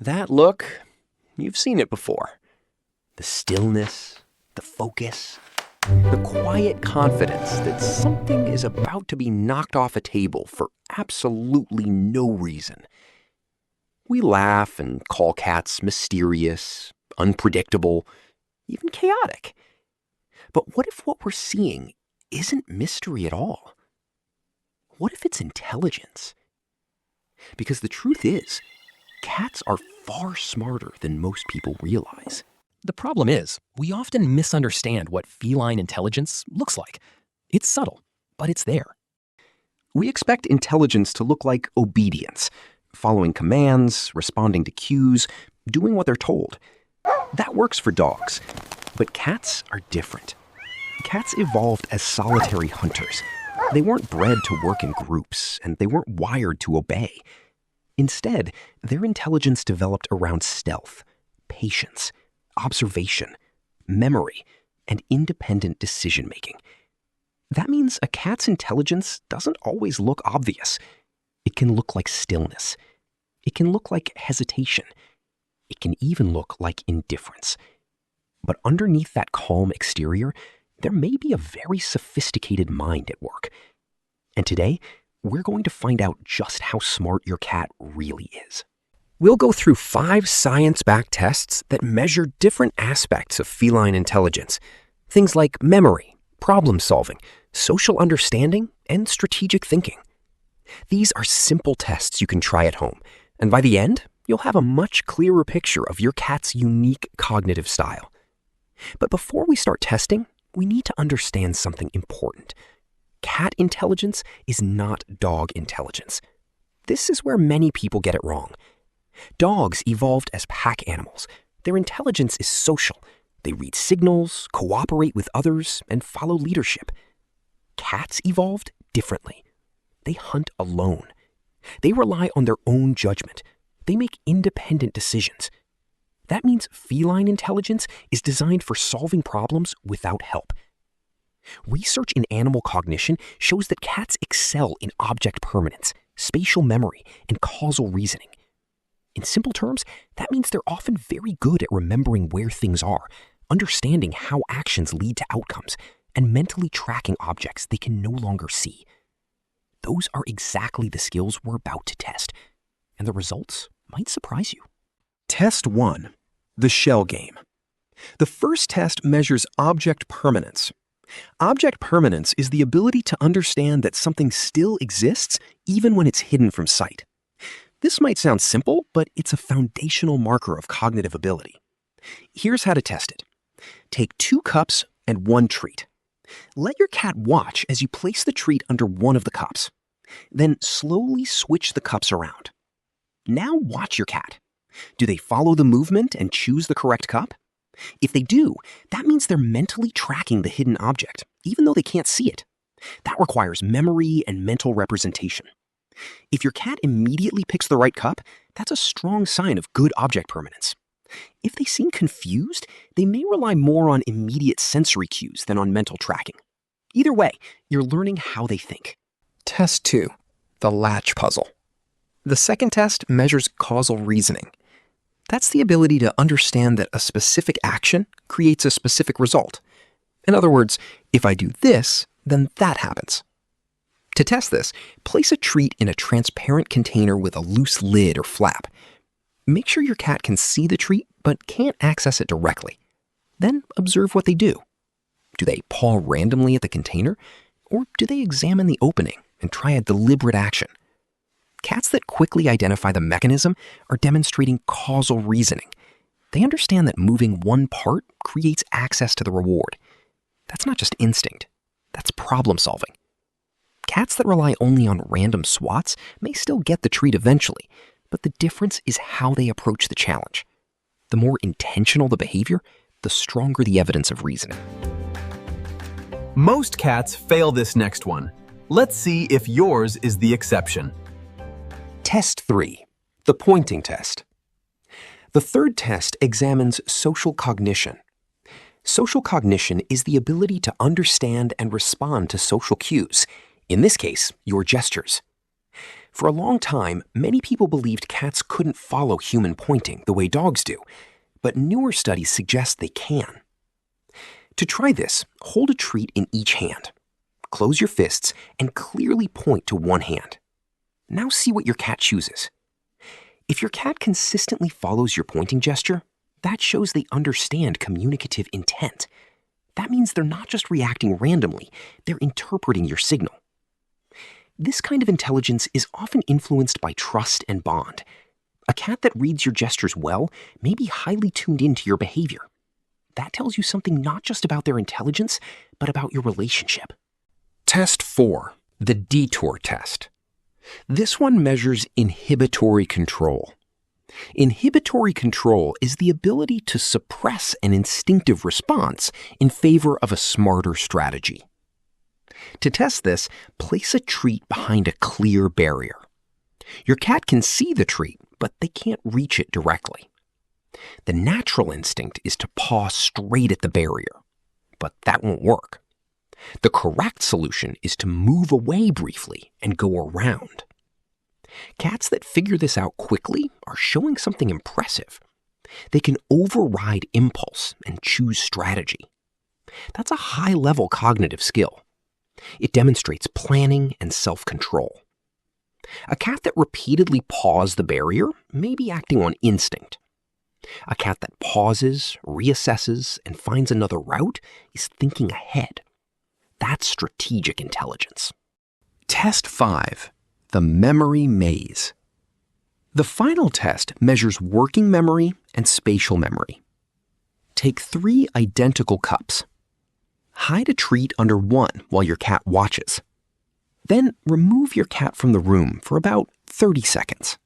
That look, you've seen it before. The stillness, the focus, the quiet confidence that something is about to be knocked off a table for absolutely no reason. We laugh and call cats mysterious, unpredictable, even chaotic. But what if what we're seeing isn't mystery at all? What if it's intelligence? Because the truth is, cats are far smarter than most people realize. The problem is, we often misunderstand what feline intelligence looks like. It's subtle, but it's there. We expect intelligence to look like obedience, following commands, responding to cues, doing what they're told. That works for dogs, but cats are different. Cats evolved as solitary hunters. They weren't bred to work in groups, and they weren't wired to obey. Instead, their intelligence developed around stealth, patience, observation, memory, and independent decision-making. That means a cat's intelligence doesn't always look obvious. It can look like stillness. It can look like hesitation. It can even look like indifference. But underneath that calm exterior, there may be a very sophisticated mind at work. And today, we're going to find out just how smart your cat really is. We'll go through 5 science-backed tests that measure different aspects of feline intelligence. Things like memory, problem-solving, social understanding, and strategic thinking. These are simple tests you can try at home, and by the end, you'll have a much clearer picture of your cat's unique cognitive style. But before we start testing, we need to understand something important. Cat intelligence is not dog intelligence. This is where many people get it wrong. Dogs evolved as pack animals. Their intelligence is social. They read signals, cooperate with others, and follow leadership. Cats evolved differently. They hunt alone. They rely on their own judgment. They make independent decisions. That means feline intelligence is designed for solving problems without help. Research in animal cognition shows that cats excel in object permanence, spatial memory, and causal reasoning. In simple terms, that means they're often very good at remembering where things are, understanding how actions lead to outcomes, and mentally tracking objects they can no longer see. Those are exactly the skills we're about to test, and the results might surprise you. Test 1. The shell game. The first test measures object permanence. Object permanence is the ability to understand that something still exists even when it's hidden from sight. This might sound simple, but it's a foundational marker of cognitive ability. Here's how to test it. Take 2 cups and 1 treat. Let your cat watch as you place the treat under one of the cups. Then slowly switch the cups around. Now watch your cat. Do they follow the movement and choose the correct cup? If they do, that means they're mentally tracking the hidden object, even though they can't see it. That requires memory and mental representation. If your cat immediately picks the right cup, that's a strong sign of good object permanence. If they seem confused, they may rely more on immediate sensory cues than on mental tracking. Either way, you're learning how they think. Test 2. The Latch puzzle. The second test measures causal reasoning. That's the ability to understand that a specific action creates a specific result. In other words, if I do this, then that happens. To test this, place a treat in a transparent container with a loose lid or flap. Make sure your cat can see the treat but can't access it directly. Then observe what they do. Do they paw randomly at the container, or do they examine the opening and try a deliberate action? Cats that quickly identify the mechanism are demonstrating causal reasoning. They understand that moving one part creates access to the reward. That's not just instinct, that's problem solving. Cats that rely only on random swats may still get the treat eventually, but the difference is how they approach the challenge. The more intentional the behavior, the stronger the evidence of reasoning. Most cats fail this next one. Let's see if yours is the exception. Test 3. The pointing test. The third test examines social cognition. Social cognition is the ability to understand and respond to social cues, in this case, your gestures. For a long time, many people believed cats couldn't follow human pointing the way dogs do, but newer studies suggest they can. To try this, hold a treat in each hand. Close your fists and clearly point to one hand. Now see what your cat chooses. If your cat consistently follows your pointing gesture, that shows they understand communicative intent. That means they're not just reacting randomly, they're interpreting your signal. This kind of intelligence is often influenced by trust and bond. A cat that reads your gestures well may be highly tuned into your behavior. That tells you something not just about their intelligence, but about your relationship. Test 4, the Detour test. This one measures inhibitory control. Inhibitory control is the ability to suppress an instinctive response in favor of a smarter strategy. To test this, place a treat behind a clear barrier. Your cat can see the treat, but they can't reach it directly. The natural instinct is to paw straight at the barrier, but that won't work. The correct solution is to move away briefly and go around. Cats that figure this out quickly are showing something impressive. They can override impulse and choose strategy. That's a high-level cognitive skill. It demonstrates planning and self-control. A cat that repeatedly paws the barrier may be acting on instinct. A cat that pauses, reassesses, and finds another route is thinking ahead. That's strategic intelligence. Test 5, the memory maze. The final test measures working memory and spatial memory. Take 3 identical cups. Hide a treat under one while your cat watches. Then remove your cat from the room for about 30 seconds.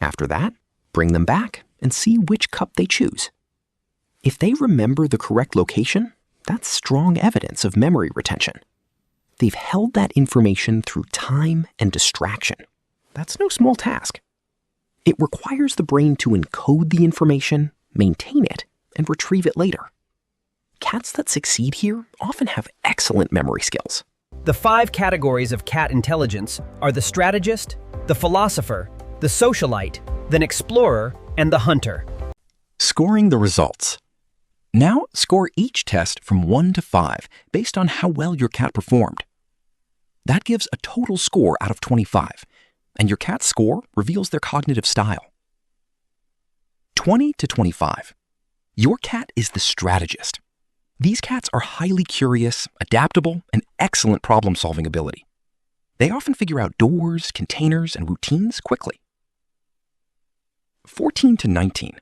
After that, bring them back and see which cup they choose. If they remember the correct location, that's strong evidence of memory retention. They've held that information through time and distraction. That's no small task. It requires the brain to encode the information, maintain it, and retrieve it later. Cats that succeed here often have excellent memory skills. The 5 categories of cat intelligence are the strategist, the philosopher, the socialite, the explorer, and the hunter. Scoring the results. Now score each test from 1 to 5 based on how well your cat performed. That gives a total score out of 25, and your cat's score reveals their cognitive style. 20 to 25. Your cat is the strategist. These cats are highly curious, adaptable, and excellent problem-solving ability. They often figure out doors, containers, and routines quickly. 14 to 19.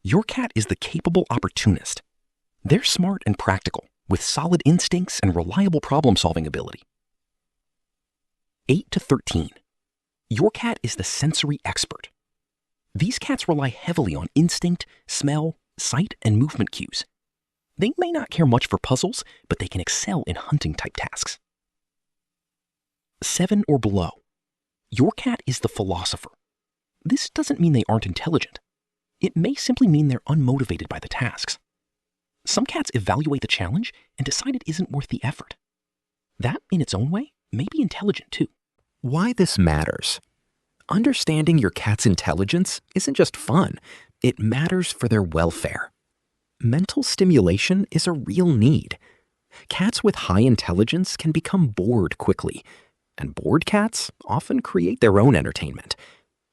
Your cat is the capable opportunist. They're smart and practical, with solid instincts and reliable problem-solving ability. 8 to 13. Your cat is the sensory expert. These cats rely heavily on instinct, smell, sight, and movement cues. They may not care much for puzzles, but they can excel in hunting-type tasks. 7 or below. Your cat is the philosopher. This doesn't mean they aren't intelligent. It may simply mean they're unmotivated by the tasks. Some cats evaluate the challenge and decide it isn't worth the effort. That, in its own way, may be intelligent too. Why this matters? Understanding your cat's intelligence isn't just fun, it matters for their welfare. Mental stimulation is a real need. Cats with high intelligence can become bored quickly, and bored cats often create their own entertainment.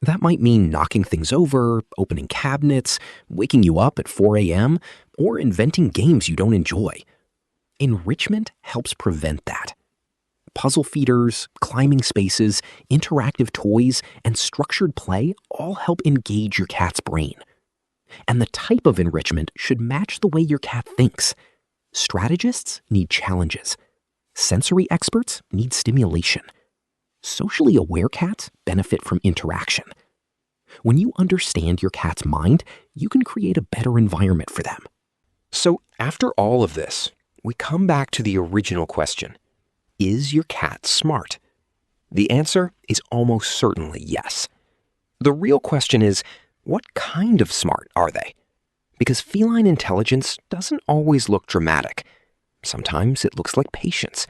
That might mean knocking things over, opening cabinets, waking you up at 4 a.m., or inventing games you don't enjoy. Enrichment helps prevent that. Puzzle feeders, climbing spaces, interactive toys, and structured play all help engage your cat's brain. And the type of enrichment should match the way your cat thinks. Strategists need challenges. Sensory experts need stimulation. Socially aware cats benefit from interaction. When you understand your cat's mind, you can create a better environment for them. So after all of this, we come back to the original question. Is your cat smart? The answer is almost certainly yes. The real question is, what kind of smart are they? Because feline intelligence doesn't always look dramatic. Sometimes it looks like patience.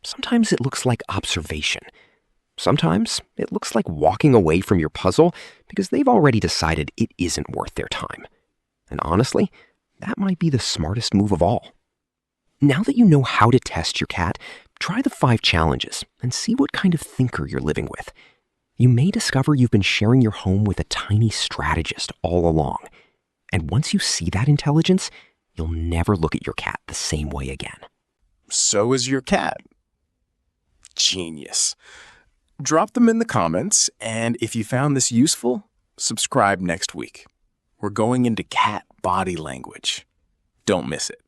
Sometimes it looks like observation. Sometimes it looks like walking away from your puzzle because they've already decided it isn't worth their time. And honestly, that might be the smartest move of all. Now that you know how to test your cat, try the 5 challenges and see what kind of thinker you're living with. You may discover you've been sharing your home with a tiny strategist all along. And once you see that intelligence, you'll never look at your cat the same way again. So is your cat. Genius. Drop them in the comments, and if you found this useful, subscribe next week. We're going into cat body language. Don't miss it.